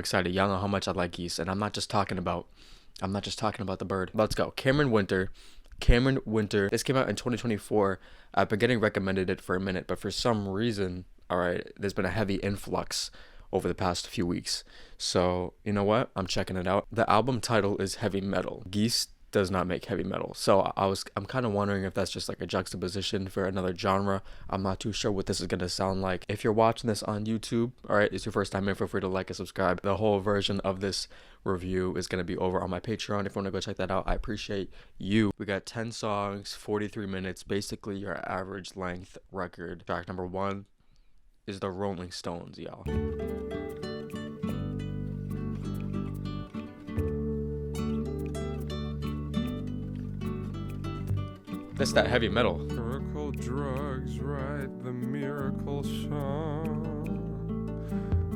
excited. Y'all know how much I like Geese, and I'm not just talking about the bird. Let's go. Cameron Winter. Cameron Winter. This came out in 2024. I've been getting recommended it for a minute, but for some reason, all right, there's been a heavy influx over the past few weeks. So, you know what? I'm checking it out. The album title is Heavy Metal. Geese does not make heavy metal. So I'm kind of wondering if that's just like a juxtaposition for another genre. I'm not too sure what this is going to sound like. If you're watching this on YouTube, all right, it's your first time in, feel free to like and subscribe. The whole version of this review is going to be over on my Patreon. If you want to go check that out, I appreciate you. We got 10 songs, 43 minutes, basically your average length record. Track number 1 is the Rolling Stones, y'all. That's that heavy metal. Miracle drugs write the miracle song.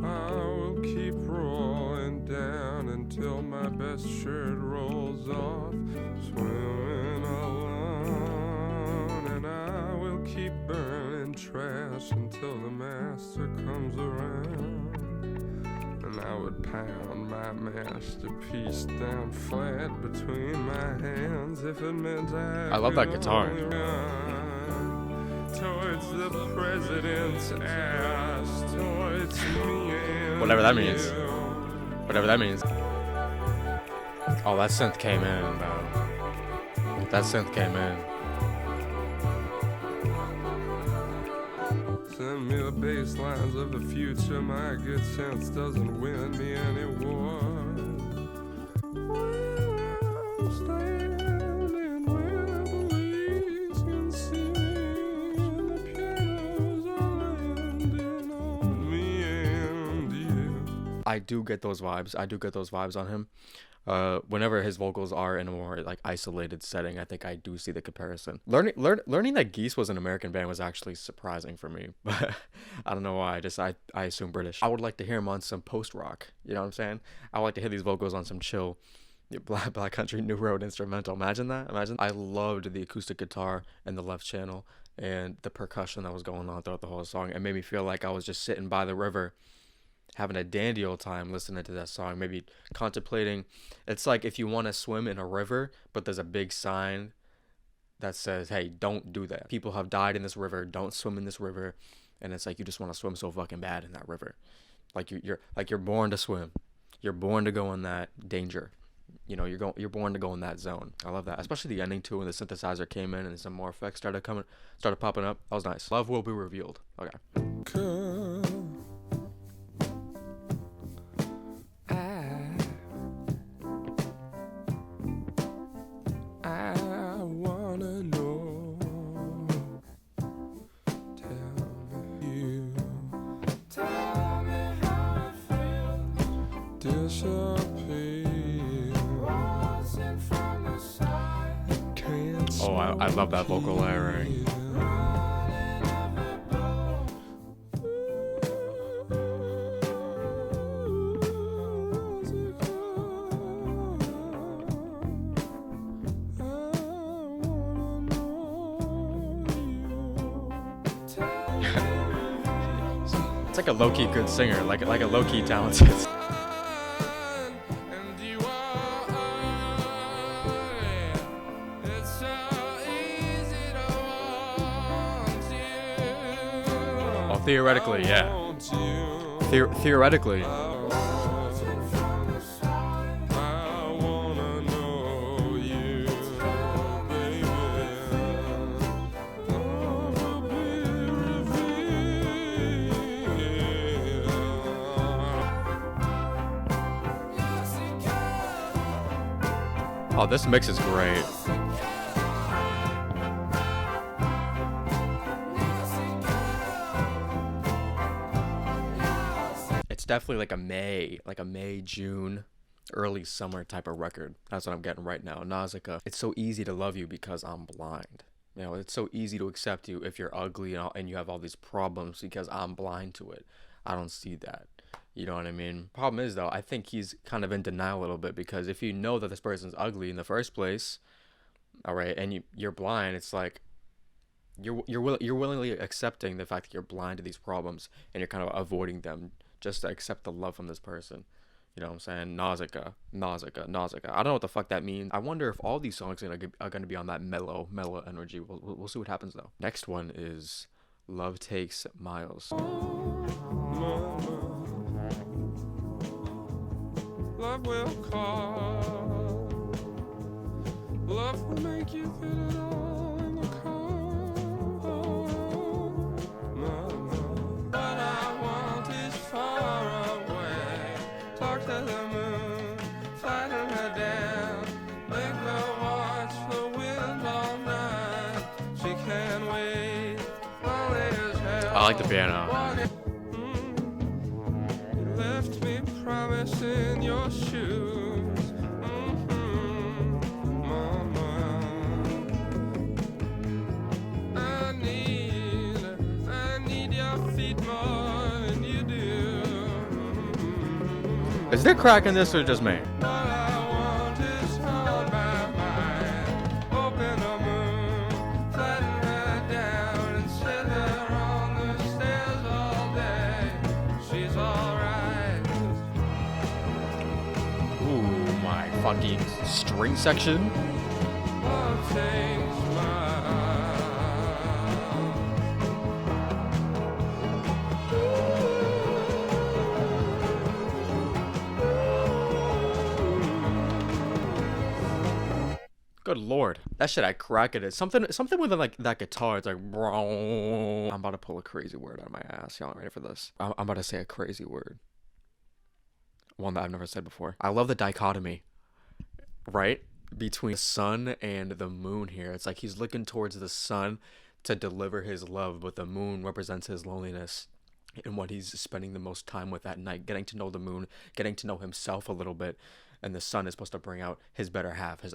I will keep rolling down until my best shirt rolls off. Swimming alone, and I will keep burning trash until the master comes around. And I would pound my masterpiece down flat between my hands if it meant I love that guitar. Towards the president's ass, towards me and Whatever that means. you. Whatever that means. Oh, that synth came in, bro. That synth came in. Send me the bass lines of the future. My good sense doesn't win me any wars. Well, I'm standing where the police can see me, and the pianos are landing on me and you. I do get those vibes. I do get those vibes on him. Whenever his vocals are in a more like isolated setting, I think I do see the comparison. Learning that Geese was an American band was actually surprising for me, but I don't know why. I assume British. I would like to hear him on some post rock. You know what I'm saying? I would like to hear these vocals on some chill black country new road instrumental. Imagine that. I loved the acoustic guitar and the left channel and the percussion that was going on throughout the whole song. It made me feel like I was just sitting by the river, having a dandy old time listening to that song, maybe contemplating. It's like if you want to swim in a river, but there's a big sign that says, hey, don't do that. People have died in this river. Don't swim in this river. And it's like you just want to swim so fucking bad in that river. Like you're born to swim. You're born to go in that danger. You know, you're born to go in that zone. I love that. Especially the ending too, when the synthesizer came in and some more effects started popping up. That was nice. Love will be revealed. Okay. I wanna know. Tell me how it feels. Disappear. Watching from the side. Can't Oh, I love that vocal layering. It's like a low-key good singer, like a low-key talented. Oh, theoretically, yeah. Theoretically. Oh, this mix is great. It's definitely like a May, June, early summer type of record. That's what I'm getting right now. Nausicaa. It's so easy to love you because I'm blind. You know, it's so easy to accept you if you're ugly and you have all these problems because I'm blind to it. I don't see that. You know what I mean? Problem is, though, I think he's kind of in denial a little bit, because if you know that this person's ugly in the first place, all right, and you're blind, it's like you're willingly accepting the fact that you're blind to these problems, and you're kind of avoiding them just to accept the love from this person. You know what I'm saying? Nausicaa, Nausicaa, Nausicaa. I don't know what the fuck that means. I wonder if all these songs are gonna be on that mellow energy. We'll see what happens though. Next one is Love Takes Miles. Love will call. Love will make you fit it all in the car. What I want is far away. Talk to the moon, flatten her down. Make her watch the wind all night. She can't wait. Lonely as hell. I like the piano. You left me promise in your shoes. Mama, I need your feet more than you do. Is there crack in this or just me? What I want is on my mind. Open the moon, flatten her down, and sit her on the stairs all day. She's alright. Ooh, my fucking string section. Love takes my Good lord, that shit I crack at it. Something with like that guitar. It's like, bro. I'm about to pull a crazy word out of my ass. Y'all ready for this? I'm about to say a crazy word. One that I've never said before. I love the dichotomy, right? Between the sun and the moon here. It's like he's looking towards the sun to deliver his love, but the moon represents his loneliness and what he's spending the most time with at night, getting to know the moon, getting to know himself a little bit, and the sun is supposed to bring out his better half, his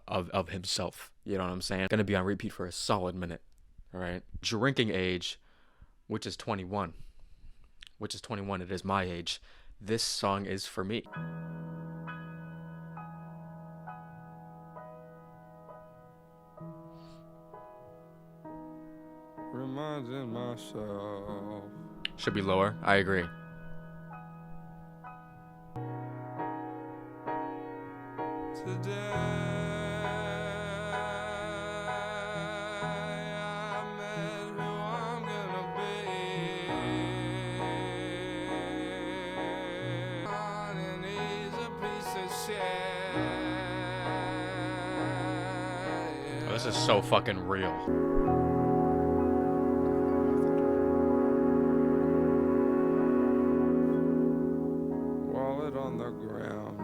of himself. You know what I'm saying? Gonna be on repeat for a solid minute. All right. Drinking age, which is 21. Which is 21. It is my age. This song is for me. reminding myself. Should be lower. I agree. Today I met who I'm gonna be. And he's a piece of shit. Oh, this is so fucking real. Wallet on the ground.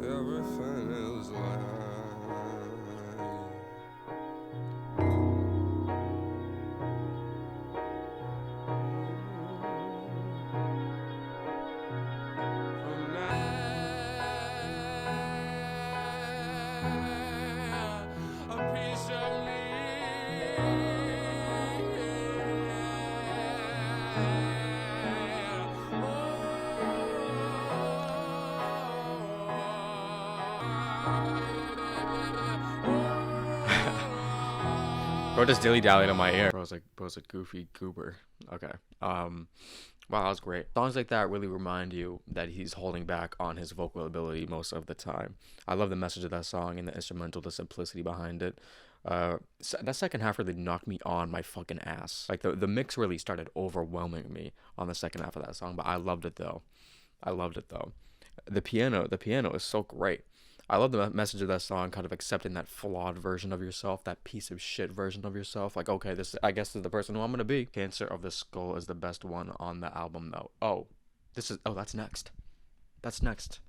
Everything is from now, a piece of Bro just dilly-dallied in my ear. Bro's a goofy goober. Okay. Wow, that was great. Songs like that really remind you that he's holding back on his vocal ability most of the time. I love the message of that song and the instrumental, the simplicity behind it. That second half really knocked me on my fucking ass. Like the mix really started overwhelming me on the second half of that song, but I loved it though. The piano is so great. I love the message of that song, kind of accepting that flawed version of yourself, that piece of shit version of yourself. Like, okay, I guess this is the person who I'm gonna be. Cancer of the Skull is the best one on the album, though. That's next. That's next.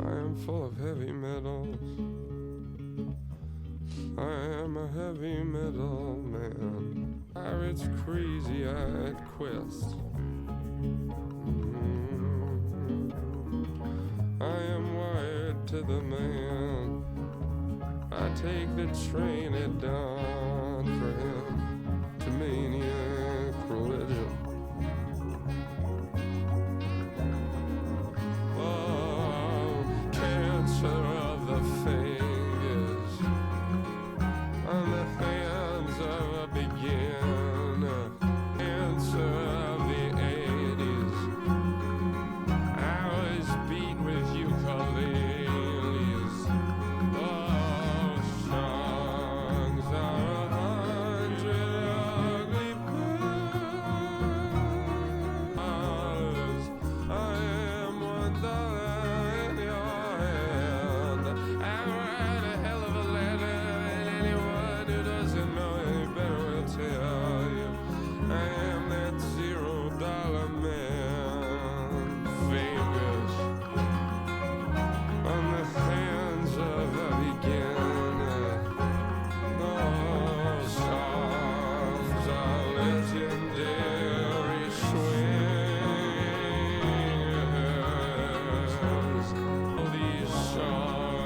I am full of heavy metals. I am a heavy metal man. Pirate's crazy-eyed quest. I am wired to the man. I take the train at dawn for him to maniac religion. Oh,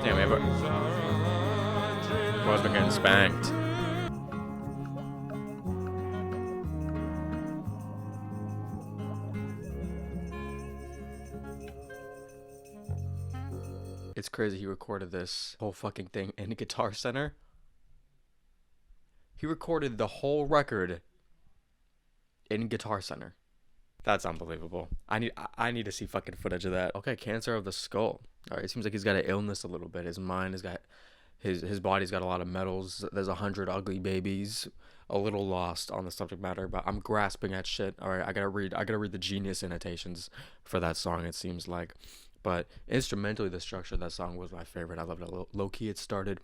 Damn, boy's been getting spanked. It's crazy he recorded this whole fucking thing in Guitar Center. He recorded the whole record in Guitar Center. That's unbelievable. I need to see fucking footage of that. Okay, cancer of the skull. All right, it seems like he's got an illness a little bit. His mind has got his body's got a lot of metals. There's 100 ugly babies. A little lost on the subject matter, but I'm grasping at shit. All right, I gotta read the genius annotations for that song. It seems like, but instrumentally, the structure of that song was my favorite. I loved it. Low key, it started,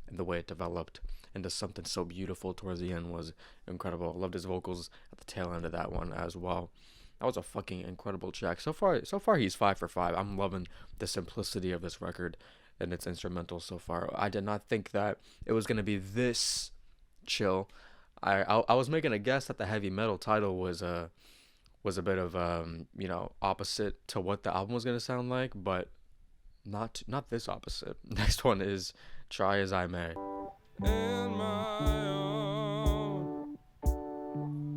and the way it developed into something so beautiful towards the end was incredible. I loved his vocals at the tail end of that one as well. That was a fucking incredible track. So far he's 5 for 5. I'm loving the simplicity of this record and its instrumental so far. I did not think that it was gonna be this chill. I was making a guess that the heavy metal title was a bit of opposite to what the album was gonna sound like, but not this opposite. Next one is Try As I May. In my own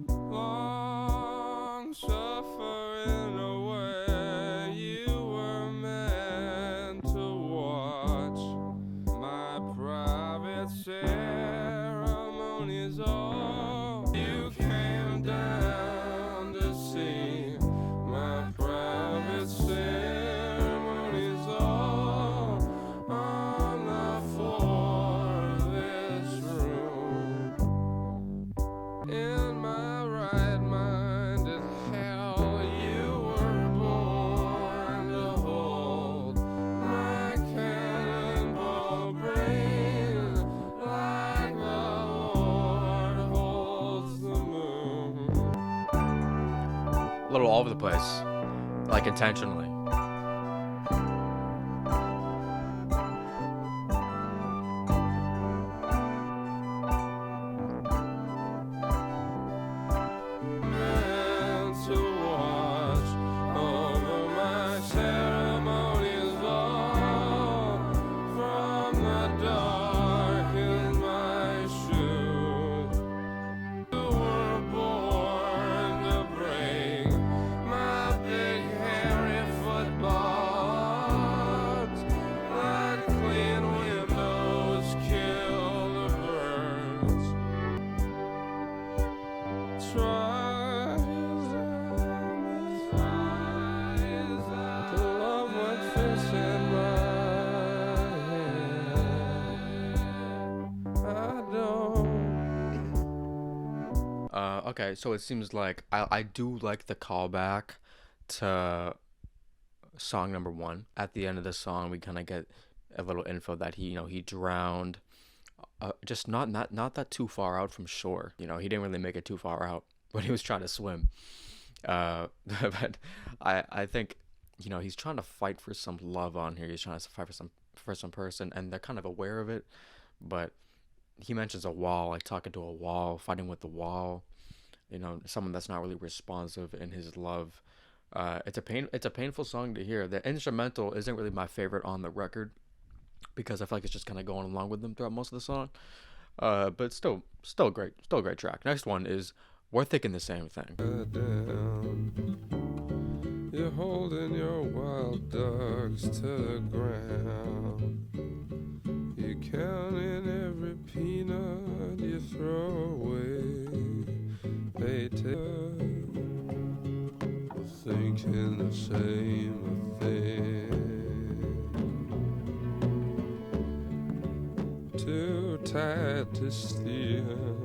long suffering away, you were meant to watch my private ceremonies. All you came down to see my private ceremonies all on the floor of this room. In my right mind in hell, you were born to hold my cannonball brain like the Lord holds the moon. A little all over the place, like intentionally. Meant to watch over my ceremonies all from the dark in my shoes. You were born to break my big hairy footballs. Like clean windows kill the birds. Try as I may to love what fits in my head. I don't. Okay, so it seems like I do like the callback to song number 1. At the end of the song, we kind of get a little info that he drowned, just not that too far out from shore. He didn't really make it too far out when he was trying to swim. But I think he's trying to fight for some love on here. He's trying to fight for some person, and they're kind of aware of it. But he mentions a wall, like talking to a wall, fighting with the wall. Someone that's not really responsive in his love. It's a painful song to hear. The instrumental isn't really my favorite on the record because I feel like it's just kind of going along with them throughout most of the song. But still a great track. Next one is We're Thinking the Same Thing. Down. You're holding your wild dogs to the ground. You're counting every peanut you throw away. They thinking the same thing. Too tired to steal.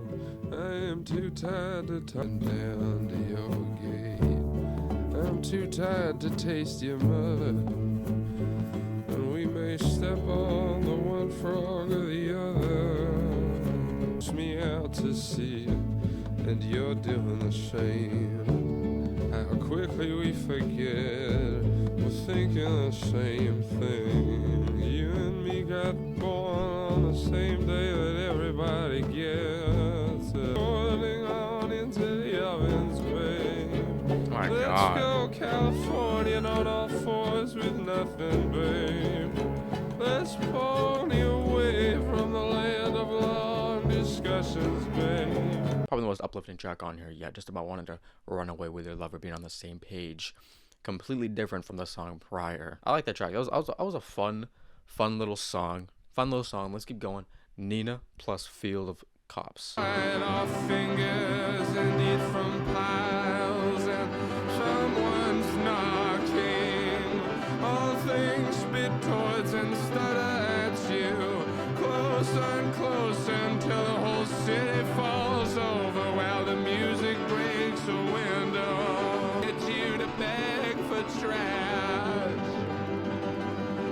I am too tired to turn down to your gate. I'm too tired to taste your mud. And we may step on the one frog or the other. Push me out to sea, and you're doing the same. How quickly we forget we're thinking the same thing. You and me got born on the same day that everybody gets. Boiling on into the ovens, babe. Oh my Let's God. go California on all fours with nothing, babe. Let's pour emotions, babe. Probably the most uplifting track on here yet, just about wanting to run away with your lover, being on the same page. Completely different from the song prior. I like that track. That was a fun little song. Fun little song. Let's keep going. Nina plus Field of Cops. Right off fingers and eat from piles, and someone's knocking. All things spit towards and stutter at you. Closer and closer until the whole city falls over while the music breaks a window. Get you to beg for trash.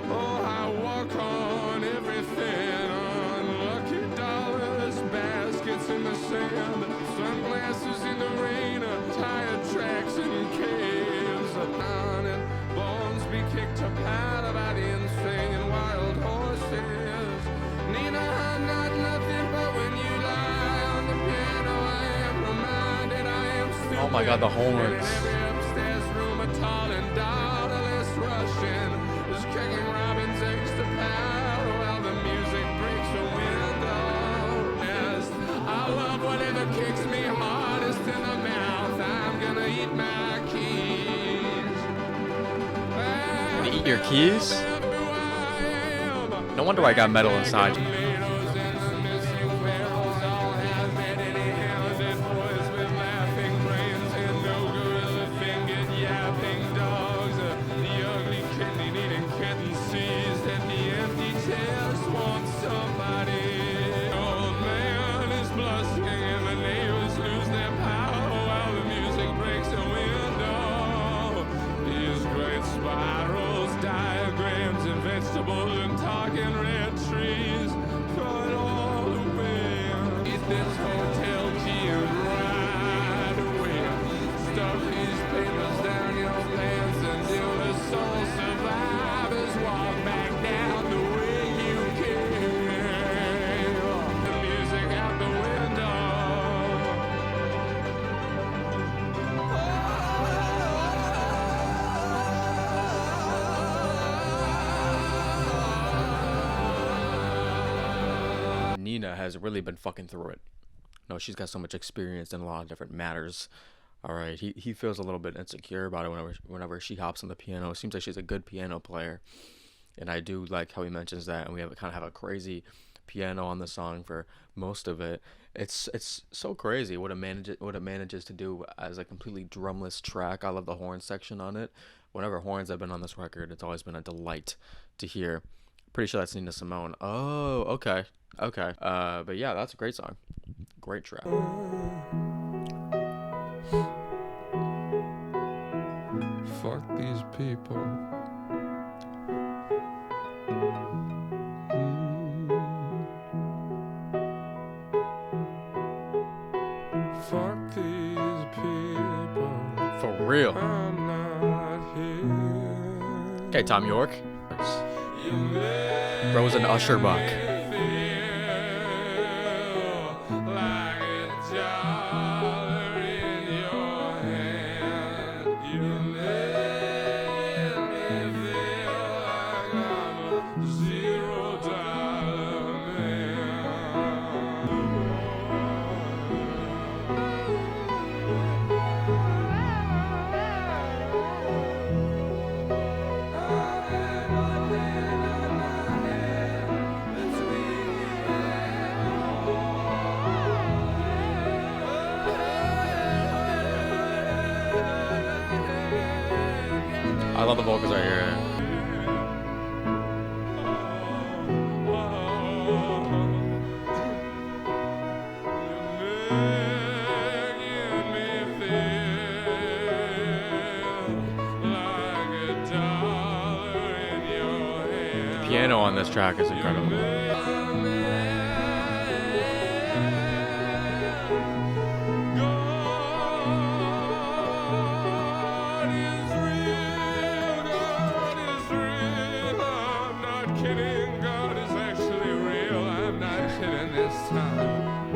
Oh, I walk on everything. Unlucky dollars, baskets in the sand, sunglasses in the rain, tire tracks and caves. Down and bones be kicked to powder by the insane wild horses. Nina, I'm not nothing but when you lie on the piano, I am reminded I am still. Oh my god, the In horns. every upstairs room, a tall and daughterless Russian is kicking robin's eggs to powder while the music breaks a window. Yes, I love whatever kicks me hardest in the mouth. I'm gonna eat my keys. You eat your keys? No wonder I got metal inside. Vegetables and talking red trees, throw it all away. Eat this hotel key and ride away. Stuff these papers down your pants until the soul survivors walk back down the way you came. The music out the window. Nina has really been fucking through it. No, she's got so much experience in a lot of different matters. All right, he feels a little bit insecure about it whenever she hops on the piano. It seems like she's a good piano player, and I do like how he mentions that. And we kind of have a crazy piano on the song for most of it. It's so crazy what it manages to do as a completely drumless track. I love the horn section on it. Whenever horns have been on this record, it's always been a delight to hear. Pretty sure that's Nina Simone. Oh, okay. But yeah, that's a great song. Great track. Fuck these people. Fuck these people. For real. I'm not here. Okay, Tom York. Rose and Usher Buck. I love the vocals right here. The piano on this track is incredible.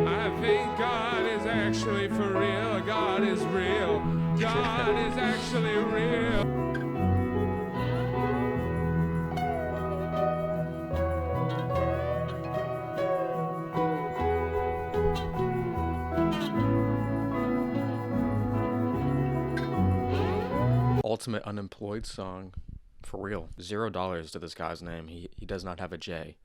I think God is actually for real. God is real. God is actually real. ultimate unemployed song. For real. $0 to this guy's name. He does not have a J.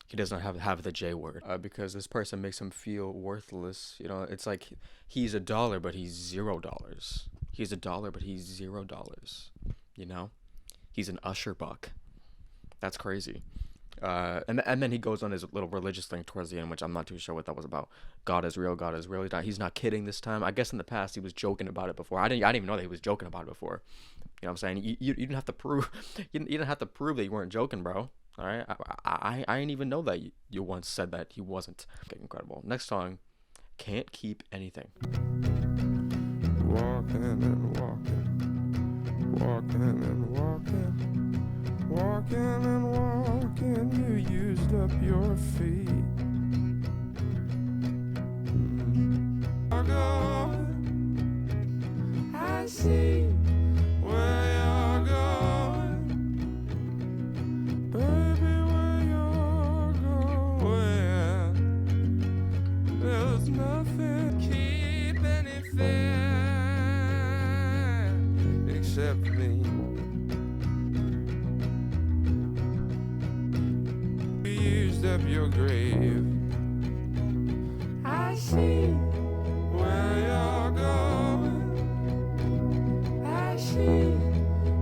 He does not have the J word. Because this person makes him feel worthless. You know, it's like he's a dollar, but he's $0. He's a dollar, but he's $0. You know? He's an usher buck. That's crazy. And then he goes on his little religious thing towards the end, which I'm not too sure what that was about. God is real. God is real. He's not kidding this time. I guess in the past he was joking about it before. I didn't even know that he was joking about it before. You know what I'm saying? You didn't have to prove you didn't have to prove that you weren't joking, bro. All right. I didn't even know that you once said that he wasn't. Okay, incredible. Next song, Can't Keep Anything. Walking and walking, walking and walking, walking and walking, you used up your feet. I see where you're going, baby, where you're going. There's nothing keep anything except me. You used up your grave. I see where you're going. I see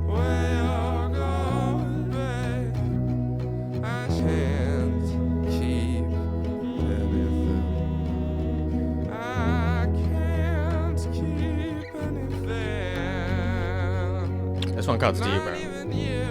where you're going, babe. I can't keep anything. I can't keep anything. This one cuts deep, Not bro. even you.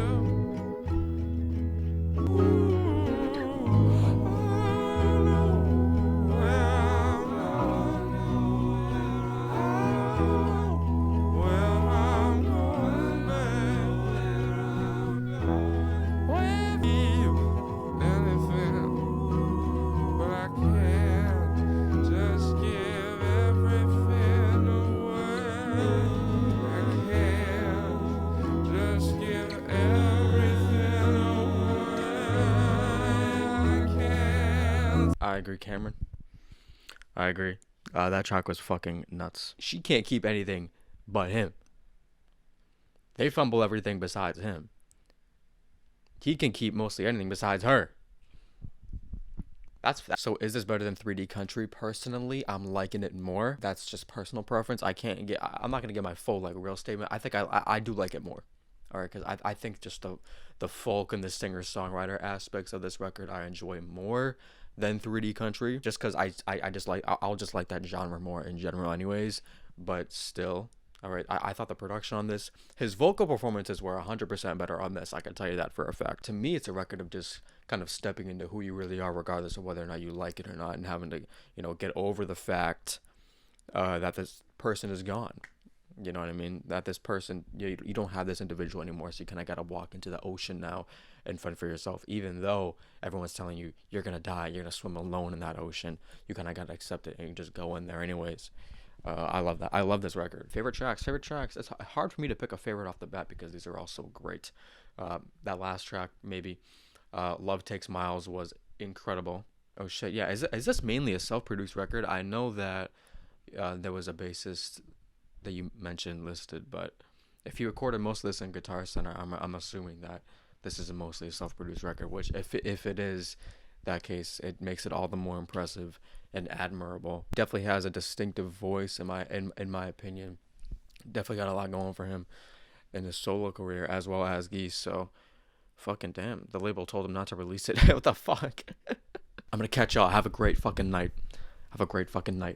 I agree, Cameron. I agree. That track was fucking nuts. She can't keep anything but him. They fumble everything besides him. He can keep mostly anything besides her. So is this better than 3D Country? Personally, I'm liking it more. That's just personal preference. I'm not gonna get my full like real statement. I think I do like it more. All right, because I think just the folk and the singer songwriter aspects of this record I enjoy more than 3D Country. Just because I'll just like that genre more in general, anyways. But still. All right, I thought the production on this, his vocal performances were 100% better on this. I can tell you that for a fact. To me, it's a record of just kind of stepping into who you really are, regardless of whether or not you like it or not, and having to, get over the fact that this person is gone. You know what I mean? That this person, you don't have this individual anymore, so you kind of got to walk into the ocean now and fend for yourself. Even though everyone's telling you you're going to die, you're going to swim alone in that ocean, you kind of got to accept it and you just go in there anyways. I love that. I love this record. Favorite tracks. It's hard for me to pick a favorite off the bat because these are all so great. That last track, maybe, Love Takes Miles, was incredible. Oh shit, yeah. Is this mainly a self-produced record? I know that there was a bassist that you mentioned listed, but if you recorded most of this in Guitar Center, I'm assuming that this is mostly a self-produced record. Which, if it is that case, it makes it all the more impressive and admirable. Definitely has a distinctive voice in my opinion. Definitely got a lot going for him in his solo career as well as Geese. So fucking damn, the label told him not to release it. What the fuck? I'm gonna catch y'all. Have a great fucking night.